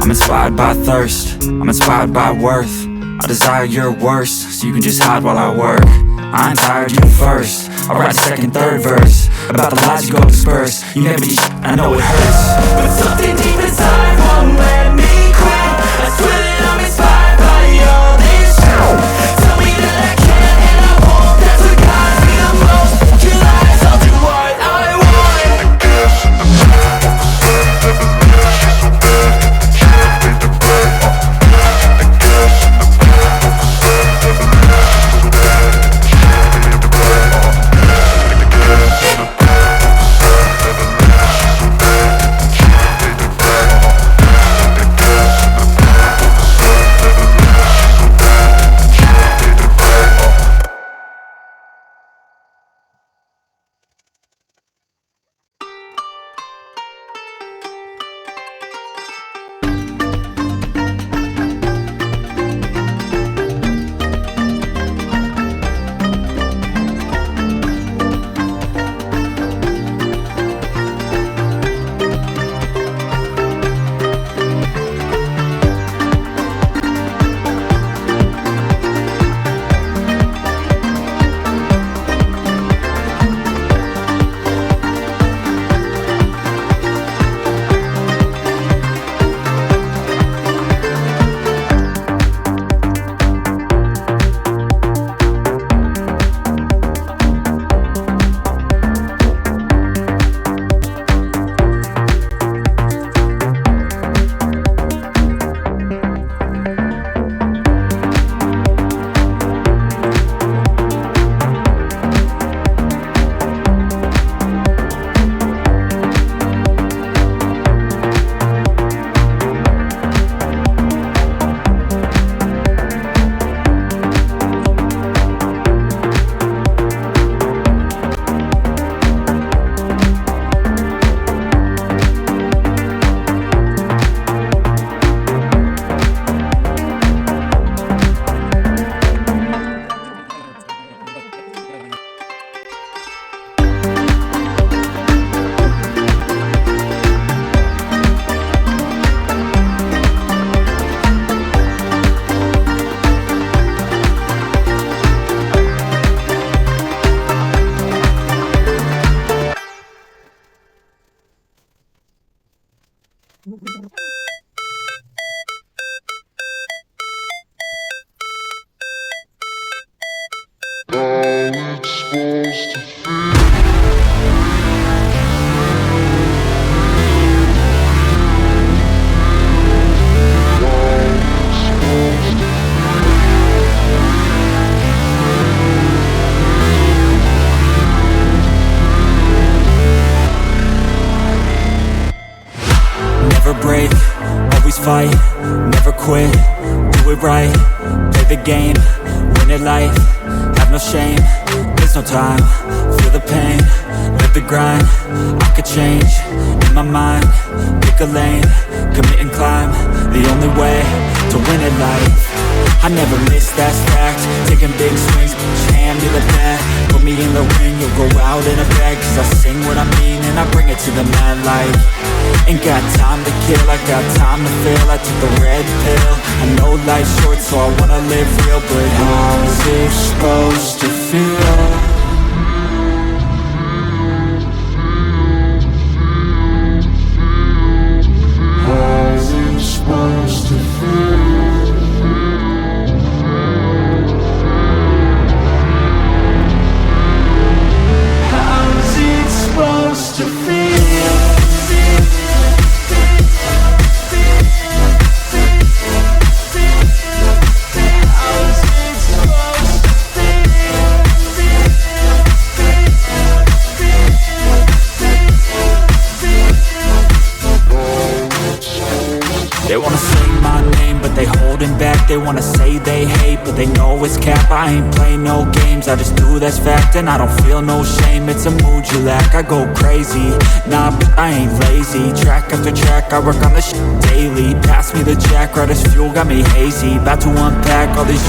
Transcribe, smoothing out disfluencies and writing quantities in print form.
I'm inspired by thirst, I'm inspired by worth. I desire your worst, so you can just hide while I work. I ain't tired, you first. I'll write a second, third verse about the lies you go disperse. You never did shit, I know it hurts, but something deep inside won't let me quit. I swear that I'm inspired by all this shit. Tell me that I can and I won't. That's what guides me the most. Your lies, I'll do what I want. I guess in the back of the sun, never knew she's so bad. Should've made the play. I guess in the back of the sun, never knew she's so bad. Should've made the play. I guess in the back of the sun, never knew she's so bad. Should've made the play. I guess in the back of the sun, never knew she's so bad. Should've made the play. Never break, always fight, never quit, do it right, play the game, win it life, have no shame, there's no time, feel the pain, live the grind, I could change, in my mind, pick a lane, commit and climb, the only way to win at life. I never miss, that's fact, taking big swings, put your hand to the bat, put me in the ring, you'll go out in a bag, cause I sing what I mean and I bring it to the mad light. Ain't got time to kill, I got time to feel, I took the red pill, I know life's short so I wanna live real, but how's it supposed to feel? How's it supposed to feel? How's it supposed to feel? They wanna say my name, but they holding back. They wanna say they hate, but they know it's cap. I ain't play no games, I just do, that's fact. And I don't feel no shame, it's a mood you lack. I go crazy, nah, but I ain't lazy. Track after track, I work on this shit daily. Pass me the jack, right as fuel, got me hazy. About to unpack all these